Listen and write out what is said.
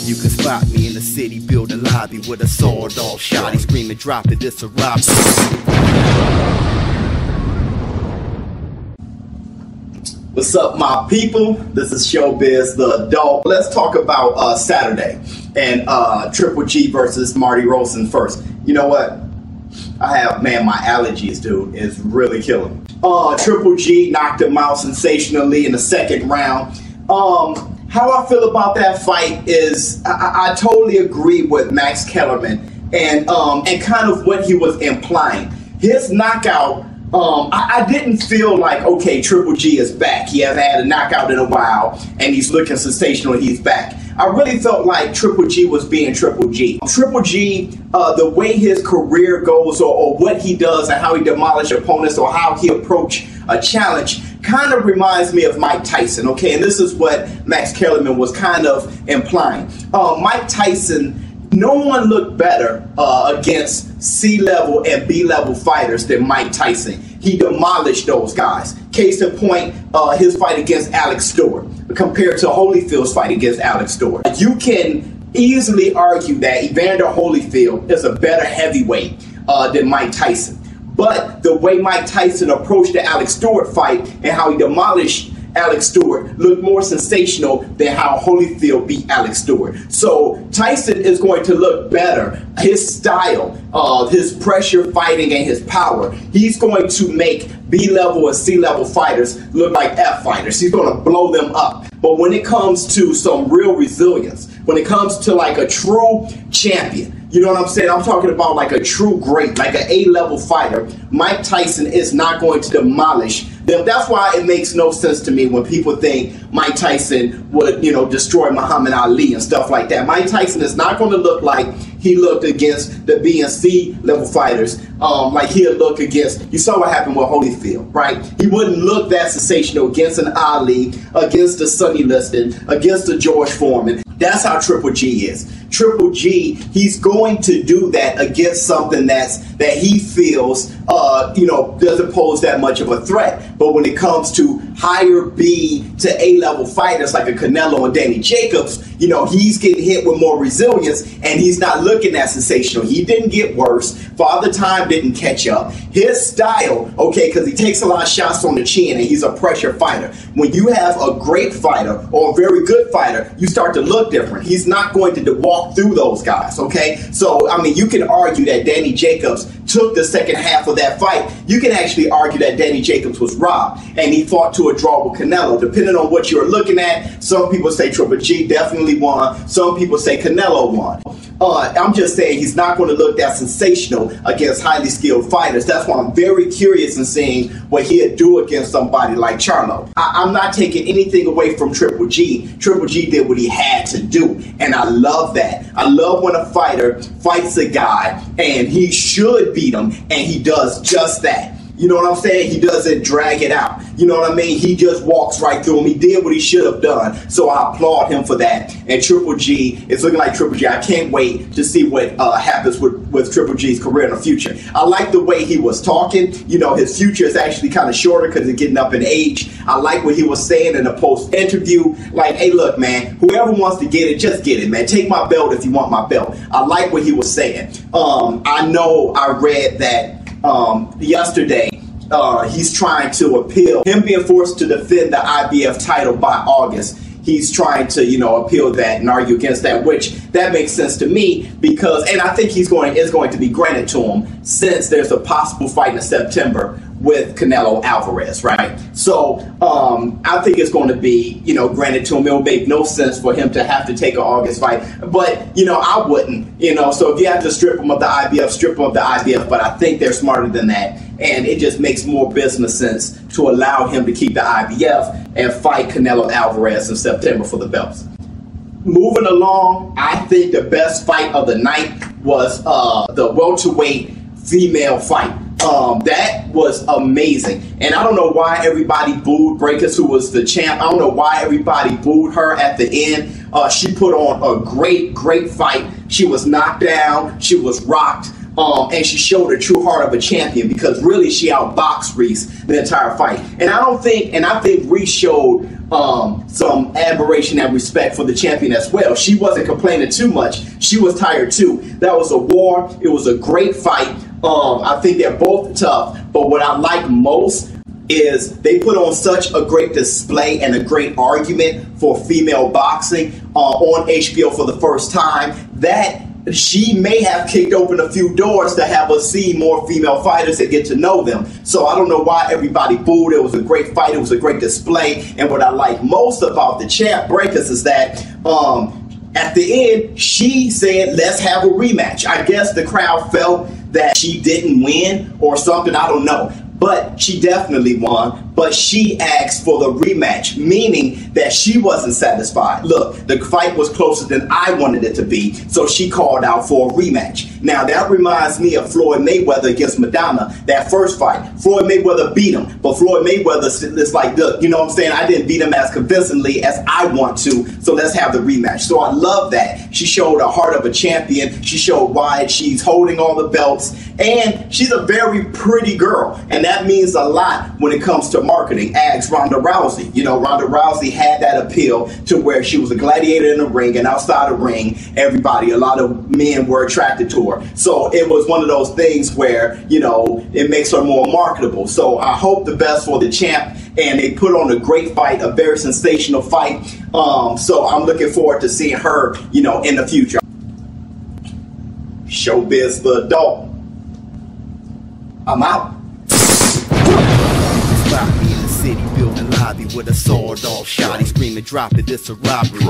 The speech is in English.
You can spot me in the city, build a lobby with a sawed-off shotty screaming, drop it, this a robbery. What's up, my people? This is ShowBizz, the adult. Let's talk about Saturday and Triple G versus Marty Rosen first. You know what? My allergies, dude, is really killing me. Triple G knocked him out sensationally in the second round. How I feel about that fight is I totally agree with Max Kellerman and kind of what he was implying. His knockout, I didn't feel like, okay, Triple G is back. He hasn't had a knockout in a while, and he's looking sensational. He's back. I really felt like Triple G was being Triple G. Triple G, the way his career goes or what he does and how he demolishes opponents or how he approach a challenge kind of reminds me of Mike Tyson, okay? And this is what Max Kellerman was kind of implying. Mike Tyson, no one looked better against C-level and B-level fighters than Mike Tyson. He demolished those guys. Case in point, his fight against Alex Stewart compared to Holyfield's fight against Alex Stewart. You can easily argue that Evander Holyfield is a better heavyweight than Mike Tyson. But the way Mike Tyson approached the Alex Stewart fight and how he demolished Alex Stewart looked more sensational than how Holyfield beat Alex Stewart. So Tyson is going to look better. His style, his pressure fighting and his power, he's going to make B-level and C-level fighters look like F fighters. He's going to blow them up. But when it comes to some real resilience, when it comes to like a true champion, you know what I'm saying? I'm talking about like a true great, like an A-level fighter. Mike Tyson is not going to demolish them. That's why it makes no sense to me when people think Mike Tyson would, destroy Muhammad Ali and stuff like that. Mike Tyson is not going to look like he looked against the B and C level fighters, like he'll look against, you saw what happened with Holyfield, right? He wouldn't look that sensational against an Ali, against a Sonny Liston, against a George Foreman. That's how Triple G is. Triple G, he's going to do that against something that he feels, doesn't pose that much of a threat. But when it comes to higher B to A-level fighters like a Canelo and Danny Jacobs, he's getting hit with more resilience and he's not looking that sensational. He didn't get worse. Father Time didn't catch up. His style, okay, because he takes a lot of shots on the chin and he's a pressure fighter. When you have a great fighter or a very good fighter, you start to look different. He's not going to walk through those guys, okay? So, you can argue that Danny Jacobs took the second half of that fight. You can actually argue that Danny Jacobs was robbed and he fought to a draw with Canelo. Depending on what you're looking at, some people say Triple G definitely won. Some people say Canelo won. I'm just saying he's not going to look that sensational against highly skilled fighters. That's why I'm very curious in seeing what he'd do against somebody like Charlo. I'm not taking anything away from Triple G. Triple G did what he had to do, and I love that. I love when a fighter fights a guy and he should beat him, and he does just that. You know what I'm saying? He doesn't drag it out. You know what I mean? He just walks right through him. He did what he should have done. So I applaud him for that. And Triple G, it's looking like Triple G. I can't wait to see what happens with Triple G's career in the future. I like the way he was talking. His future is actually kind of shorter because he's getting up in age. I like what he was saying in the post-interview. Like, hey, look, man, whoever wants to get it, just get it, man. Take my belt if you want my belt. I like what he was saying. I know I read that yesterday, he's trying to appeal. Him being forced to defend the IBF title by August, he's trying to, appeal that and argue against that, which that makes sense to me because, and I think it's going to be granted to him since there's a possible fight in September with Canelo Alvarez, right? So I think it's going to be, granted to him. It'll make no sense for him to have to take an August fight, but I wouldn't, so if you have to strip him of the IBF, strip him of the IBF, but I think they're smarter than that, and it just makes more business sense to allow him to keep the IBF and fight Canelo Alvarez in September for the belts. Moving along, I think the best fight of the night was the welterweight female fight. That was amazing. And I don't know why everybody booed Braekhus, who was the champ. I don't know why everybody booed her at the end. She put on a great fight. She was knocked down. She was rocked. And she showed the true heart of a champion because really she outboxed Reis the entire fight. And I think Reis showed some admiration and respect for the champion as well. She wasn't complaining too much. She was tired too. That was a war. It was a great fight. I think they're both tough, but what I like most is they put on such a great display and a great argument for female boxing on HBO for the first time that she may have kicked open a few doors to have us see more female fighters and get to know them. So I don't know why everybody booed. It was a great fight. It was a great display. And what I like most about the champ, Braekhus, is that at the end, she said, let's have a rematch. I guess the crowd felt that she didn't win or something. I don't know. But she definitely won, but she asked for the rematch, meaning that she wasn't satisfied. Look, the fight was closer than I wanted it to be, so she called out for a rematch. Now, that reminds me of Floyd Mayweather against Madonna, that first fight. Floyd Mayweather beat him, but Floyd Mayweather is like, look, you know what I'm saying? I didn't beat him as convincingly as I want to, so let's have the rematch. So I love that. She showed a heart of a champion. She showed why she's holding all the belts, and she's a very pretty girl, and that means a lot when it comes to marketing. Ask Ronda Rousey. You know, Ronda Rousey had that appeal to where she was a gladiator in the ring, and outside the ring, a lot of men were attracted to her. So it was one of those things where, you know, it makes her more marketable. So I hope the best for the champ, and they put on a great fight, a very sensational fight. So I'm looking forward to seeing her, you know, in the future. ShowBizz the adult. I'm out. Stop me in the city, building lobby with a sawed-off shotty, screaming, drop it, it's a robbery.